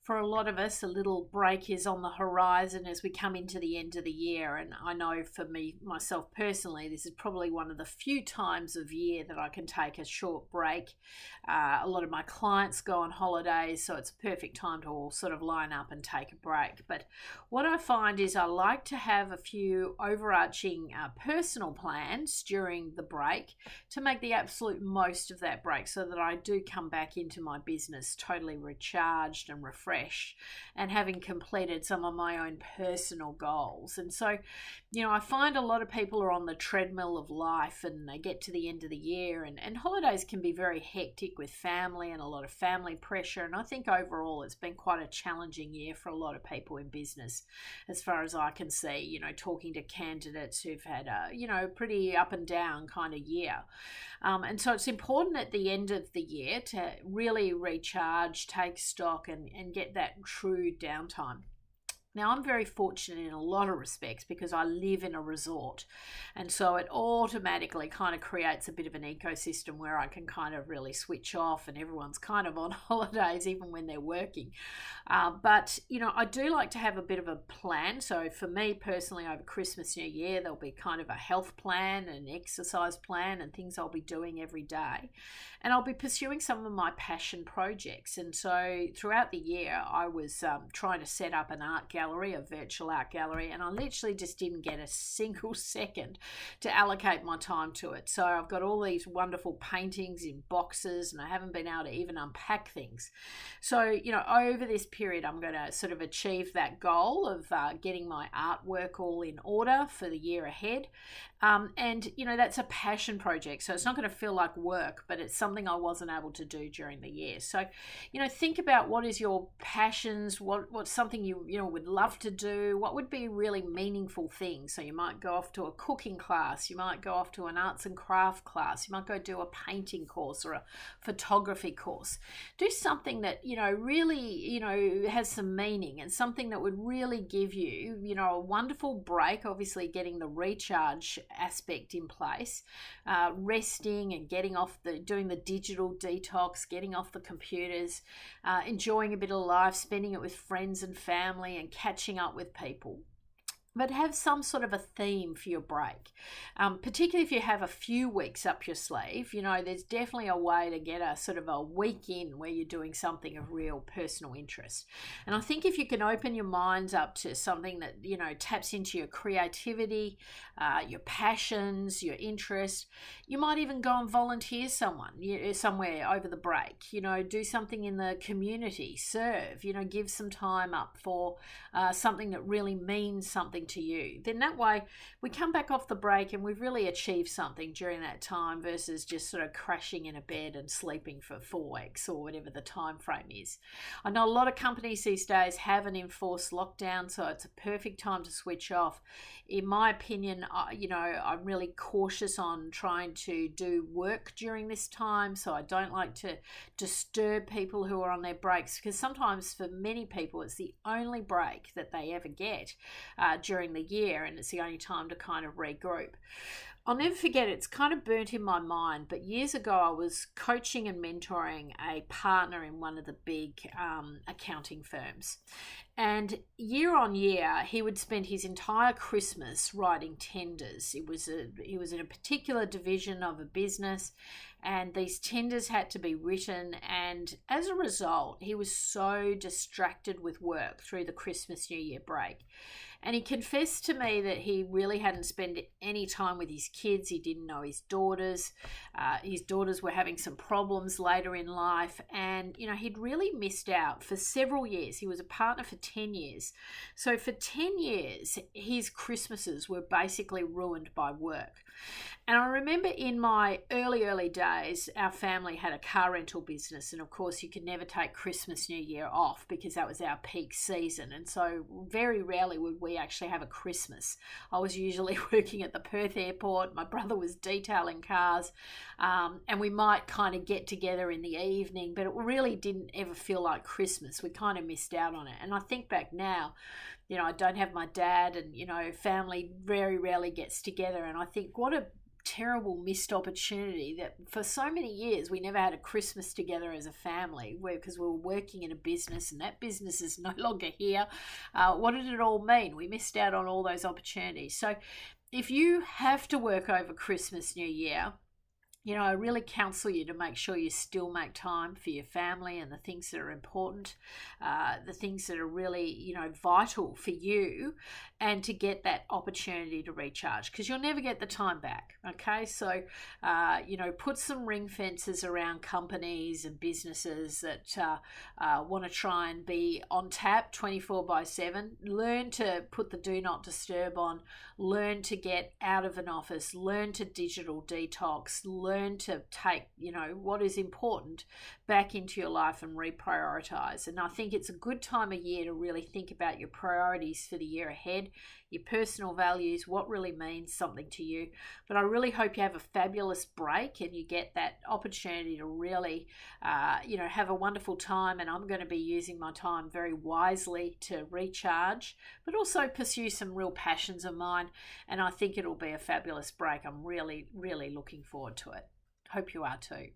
for a lot of us, a little break is on the horizon as we come into the end of the year. And I know for me, myself personally, this is probably one of the few times of year that I can take a short break. A lot of my clients go on holidays, so it's a perfect time to all sort of line up and take a break. But what I find is I like to have a few overarching personal plans during the break to make the absolute most of that break so that I do come back into my business totally recharged and refreshed and having completed some of my own personal goals. And so, I find a lot of people are on the treadmill of life and they get to the end of the year, and holidays can be very hectic with family and a lot of family pressure. And I think overall it's been quite a challenging year for a lot of people in business, as far as I can see, talking to candidates who've had a, pretty up and down kind of year. And so it's important at the end of the year to really recharge, take stock, and get that true downtime. Now, I'm very fortunate in a lot of respects because I live in a resort, and so it automatically kind of creates a bit of an ecosystem where I can kind of really switch off, and everyone's kind of on holidays even when they're working. But I do like to have a bit of a plan. So for me personally, over Christmas, New Year, there'll be kind of a health plan, an exercise plan, and things I'll be doing every day. And I'll be pursuing some of my passion projects. And so throughout the year, I was trying to set up an art gallery, a virtual art gallery, and I literally just didn't get a single second to allocate my time to it. So I've got all these wonderful paintings in boxes, and I haven't been able to even unpack things. So, over this period, I'm going to sort of achieve that goal of getting my artwork all in order for the year ahead. And that's a passion project, so it's not going to feel like work, but it's something I wasn't able to do during the year. So think about what is your passions, what's something you would love to do, what would be really meaningful things. So you might go off to a cooking class, you might go off to an arts and craft class, you might go do a painting course or a photography course. Do something that really has some meaning, and something that would really give you a wonderful break, obviously getting the recharge aspect in place, resting and doing the digital detox, getting off the computers, enjoying a bit of life, spending it with friends and family and catching up with people. But have some sort of a theme for your break, particularly if you have a few weeks up your sleeve. There's definitely a way to get a sort of a week in where you're doing something of real personal interest. And I think if you can open your minds up to something that, taps into your creativity, your passions, your interests, you might even go and volunteer somewhere over the break, do something in the community, serve, give some time up for something that really means something to you. Then that way we come back off the break and we've really achieved something during that time, versus just sort of crashing in a bed and sleeping for 4 weeks or whatever the time frame is. I know a lot of companies these days have an enforced lockdown, so it's a perfect time to switch off. In my opinion, I'm really cautious on trying to do work during this time, so I don't like to disturb people who are on their breaks, because sometimes for many people it's the only break that they ever get during the year, and it's the only time to kind of regroup. I'll never forget, it's kind of burnt in my mind, but years ago I was coaching and mentoring a partner in one of the big accounting firms. And year on year, he would spend his entire Christmas writing tenders. He was in a particular division of a business, and these tenders had to be written. And as a result, he was so distracted with work through the Christmas New Year break. And he confessed to me that he really hadn't spent any time with his kids. He didn't know his daughters. His daughters were having some problems later in life. And, he'd really missed out for several years. He was a partner for 10 years. So for 10 years, his Christmases were basically ruined by work. And I remember in my early days, our family had a car rental business. And of course, you could never take Christmas, New Year off because that was our peak season. And so very rarely would we actually have a Christmas. I was usually working at the Perth airport. My brother was detailing cars. And we might kind of get together in the evening, but it really didn't ever feel like Christmas. We kind of missed out on it. And I think back now, I don't have my dad, and, family very rarely gets together. And I think what a terrible missed opportunity that for so many years we never had a Christmas together as a family, because we were working in a business and that business is no longer here. What did it all mean? We missed out on all those opportunities. So if you have to work over Christmas, New Year, I really counsel you to make sure you still make time for your family and the things that are important, the things that are really, vital for you, and to get that opportunity to recharge, because you'll never get the time back. Okay. So, put some ring fences around companies and businesses that want to try and be on tap 24/7. Learn to put the do not disturb on, learn to get out of an office, learn to digital detox, learn to take, what is important back into your life and reprioritize. And I think it's a good time of year to really think about your priorities for the year ahead, your personal values, what really means something to you. But I really hope you have a fabulous break and you get that opportunity to really, have a wonderful time. And I'm going to be using my time very wisely to recharge, but also pursue some real passions of mine. And I think it'll be a fabulous break. I'm really, really looking forward to it. Hope you are too.